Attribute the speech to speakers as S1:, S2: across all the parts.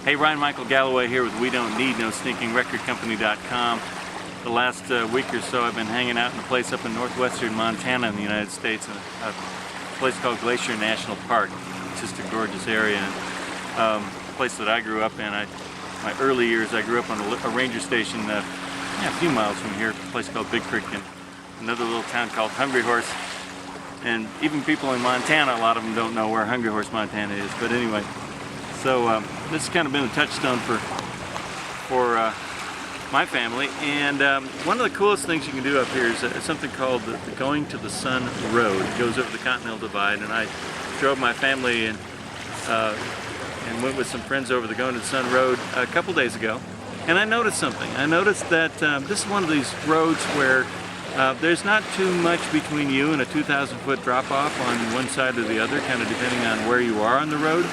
S1: Hey, Ryan Michael Galloway here with We Don't Need No Stinking Record Company.com. The last week or so I've been hanging out in a place up in northwestern Montana in the United States, a place called Glacier National Park. It's just a gorgeous area. A place that I grew up in. My early years I grew up on a ranger station a few miles from here, a place called Big Creek, and another little town called Hungry Horse. And even people in Montana, a lot of them don't know where Hungry Horse, Montana is. But anyway, so this has kind of been a touchstone for my family. And one of the coolest things you can do up here is something called the Going to the Sun Road. It goes over the Continental Divide, and I drove my family and went with some friends over the Going to the Sun Road a couple days ago. And I noticed something. I noticed that this is one of these roads where there's not too much between you and a 2,000-foot drop-off on one side or the other, kind of depending on where you are on the road.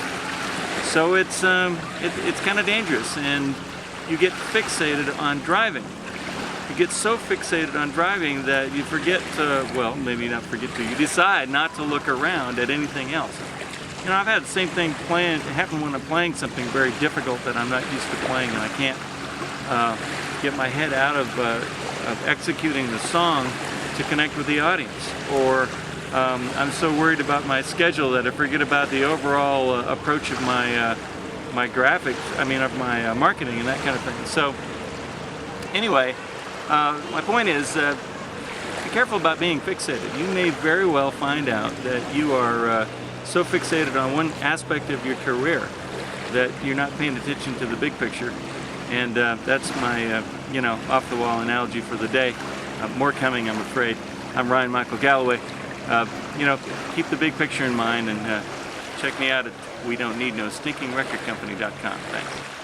S1: So it's kind of dangerous, and you get fixated on driving. You get so fixated on driving that you forget to, well, maybe not forget to, you decide not to look around at anything else. You know, I've had the same thing happen when I'm playing something very difficult that I'm not used to playing, and I can't get my head out of executing the song to connect with the audience. Or I'm so worried about my schedule that I forget about the overall approach of my graphics, of my marketing and that kind of thing. So anyway, my point is be careful about being fixated. You may very well find out that you are so fixated on one aspect of your career that you're not paying attention to the big picture. And that's my off-the-wall analogy for the day. More coming, I'm afraid. I'm Ryan Michael Galloway. Keep the big picture in mind, and check me out at We Don't Need No Stinking Record Company.com. Thanks.